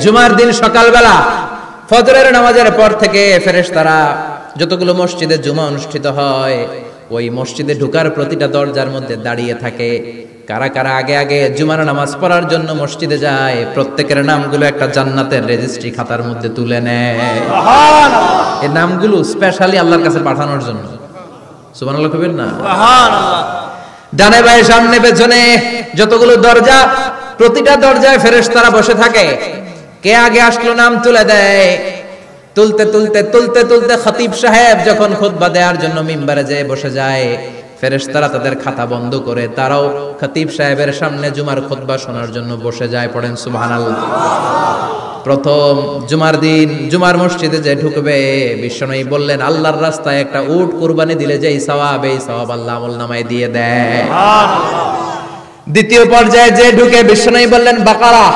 জুমার দিন সকালবেলা ফজরের নামাজের পর থেকে ফেরেশতারা যতগুলো মসজিদে জুমা অনুষ্ঠিত হয় ওই মসজিদে ঢোকার প্রতিটা দরজার মধ্যে দাঁড়িয়ে থাকে। কারা কারা আগে আগে জুমার নামাজ পড়ার জন্য মসজিদে যায় প্রত্যেকের নামগুলো একটা জান্নাতের রেজিস্ট্রি খাতার মধ্যে তুলে নেয়। সুবহানাল্লাহ। এই নামগুলো স্পেশালি আল্লাহর কাছে পাঠানোর জন্য। সুবহানাল্লাহ কইবেন না? সুবহানাল্লাহ। ডানে বাঁয়ে সামনে পেছনে যতগুলো দরজা প্রতিটা দরজায় ফেরেশতারা বসে থাকে। কে আগে আসলো নাম তুলে দেয়। তুলতে তুলতে তুলতে তুলতে খতিব সাহেব যখন খুতবা দেওয়ার জন্য মিম্বারে যেয়ে বসে যায় ফেরেশতারা তাদের খাতা বন্ধ করে তারাও খতিব সাহেবের সামনে জুমার খুতবা শোনার জন্য বসে যায়। পড়েন সুবহানাল্লাহ। প্রথম জুমার দিন জুমার মসজিদে যে ঢুকবে বিশ্বনবী বললেন আল্লাহর রাস্তায় একটা উট কুরবানি দিলে যেই সওয়াব এই সওয়াব আল্লাহ আমলনামায় দিয়ে দেয়। সুবহানাল্লাহ। দ্বিতীয় পর্যায়ে যে ঢুকে বিশ্বনবী বললেন বাকারা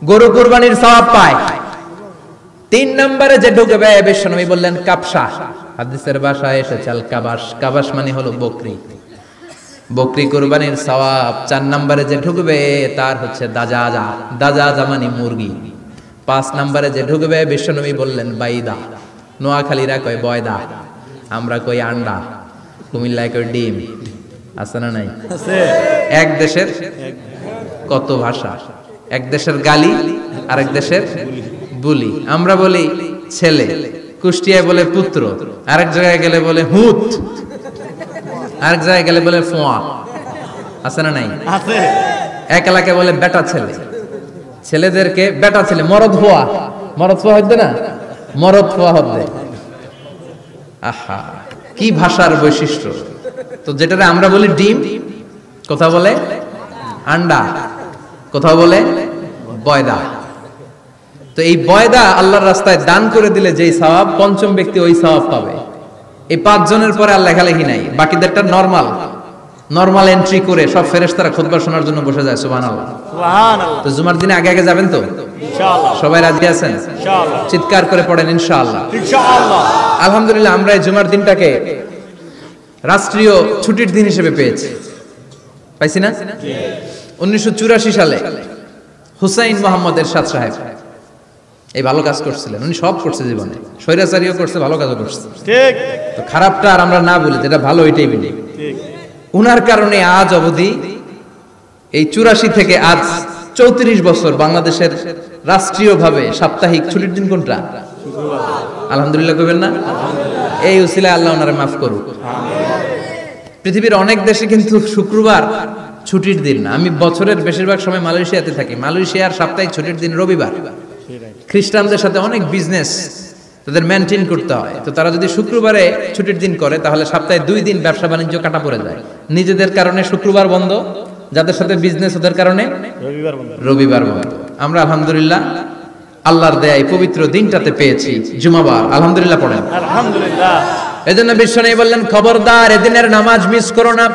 গরু কুরবানির সওয়াব পায়। তিন নম্বরে যে ঢুকবে বিশ্বনবী বললেন কাবসা, হাদিসের ভাষায় এসেছে আল কাবাস, কাবাস মানে হলো বকরি, বকরি কুরবানির সওয়াব। চার নম্বরে যে ঢুকবে তার হচ্ছে দাজাজা, দাজাজা মানে মুরগি। পাঁচ নম্বরে যে ঢুকবে বিশ্বনবী বললেন বাইদা, নোয়াখালীরা কয় বয়দা, আমরা কই আন্ডা, কুমিল্লায় কই ডিম। আছে না নাই? আছে। এক দেশের কত ভাষা, এক দেশের গালি আর এক দেশের বুলি। আমরা বলি ছেলে, কুষ্টিয়ায় বলে পুত্র, আরেক জায়গায় গেলে বলে হুত, আরেক জায়গায় গেলে বলে ফোয়া। আছে না নাই? আছে। এক এলাকায় বলে বেটা ছেলে, ছেলেদেরকে বেটা ছেলে, মরদ ফোয়া, মরদ ফোয়া হইতে না, মরদ ফোয়া হবে। আহা কি ভাষার বৈশিষ্ট্য। তো যেটারে আমরা বলি ডিম, কথা বলে আন্ডা, কথা বলে বয়দা। তো এই বয়দা আল্লাহর রাস্তায় দান করে দিলে যেই সওয়াব, পঞ্চম ব্যক্তি ওই সওয়াব পাবে। এই পাঁচ জনের পরে আর লেখালেখি নাই, বাকিদেরটা নরমাল এন্ট্রি করে সব ফেরেশতারা খুতবা শোনার জন্য বসে যায়। সুবহানাল্লাহ। সুবহানাল্লাহ। তো জুমার দিনে আগে আগে যাবেন তো ইনশাআল্লাহ? সবাই রাজি আছেন? ইনশাআল্লাহ। চিৎকার করে পড়েন ইনশাআল্লাহ। ইনশাআল্লাহ। আলহামদুলিল্লাহ আমরা এই জুমার দিনটাকে রাষ্ট্রীয় ছুটির দিন হিসেবে পেয়েছি, পাইছি না? 1984 সালে হুসাইন মোহাম্মদ এরশাদ সাহেব এই ভালো কাজ করছিলেন। উনি সব করছে জীবনে, স্বৈরাচারীও করছে, ভালো কাজও করছে। ঠিক। তো খারাপটা আর আমরা না বলি, যেটা ভালো এটাই বলি। ঠিক। উনার কারণে আজ অবধি এই 84 থেকে আজ 34 বছর বাংলাদেশের রাষ্ট্রীয়ভাবে সাপ্তাহিক ছুটির দিন কোনটা? আলহামদুলিল্লাহ কইবেন না? এই উসিলায় আল্লাহ ওনারে মাফ করুক। পৃথিবীর অনেক দেশে কিন্তু শুক্রবার ছুটির দিন না। আমি বছরের বেশিরভাগ সময় মালয়েশিয়াতে থাকি। মালয়েশিয়ার সাপ্তাহিক ছুটির দিন রবিবার। খ্রিস্টানদের সাথে অনেক বিজনেস তাদের মেনটেন করতে হয়। তো তারা যদি শুক্রবারে ছুটির দিন করে তাহলে সপ্তাহে 2 দিন ব্যবসা বাণিজ্য কাটা পড়ে যায়। নিজেদের কারণে শুক্রবার বন্ধ, যাদের সাথে বিজনেস ওদের কারণে রবিবার বন্ধ। আমরা আলহামদুলিল্লাহ আল্লাহর দয়ায় পবিত্র দিনটাতে পেয়েছি জুমাবার। আলহামদুলিল্লাহ পড়েন আলহামদুলিল্লাহ। এজন্য বিশ্বনবী বললেন খবরদার এদিনের নামাজ মিস করো না।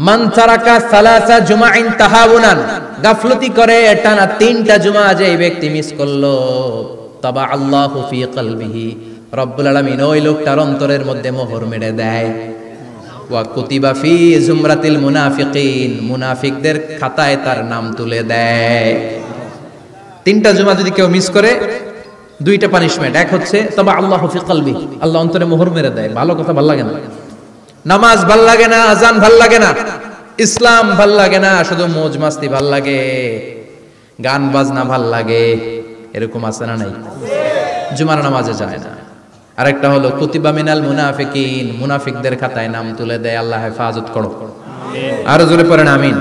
মান তারাকা সালাসা জুমাইন তাহাউনান, গাফলতি করে টানা 3টা জুমা যে ব্যক্তি মিস করলো, তাবা আল্লাহু ফি কলবিহি, রব্বুল আলামিন ওই লোকটার অন্তরের মধ্যে মোহর মেরে দেয়। ওয়া কুতিবা ফি জুমরাতিল মুনাফিকিন, মুনাফিকদের খাতায় তার নাম তুলে দেয়। 3টা জুমা যদি কেউ মিস করে 2টা পানিশমেন্ট। এক হচ্ছে তাবা আল্লাহু ফি কলবি, আল্লাহ অন্তরে মোহর মেরে দেয়। ভালো কথা ভাল লাগে না, নামাজ ভাল লাগে না, আজান ভাল লাগে না, ইসলাম ভাল লাগে না, শুধু মौज মাস্তি ভাল লাগে, গান বাজনা ভাল লাগে, এরকম আছে না নাই? জুমার নামাজে যায় না। আরেকটা হলো কুতিবা মিনাল মুনাফিকিন, মুনাফিকদের খাতায় নাম তুলে দেয়। আল্লাহ হেফাজত করো। আরো জোরে পড়েন আমিন।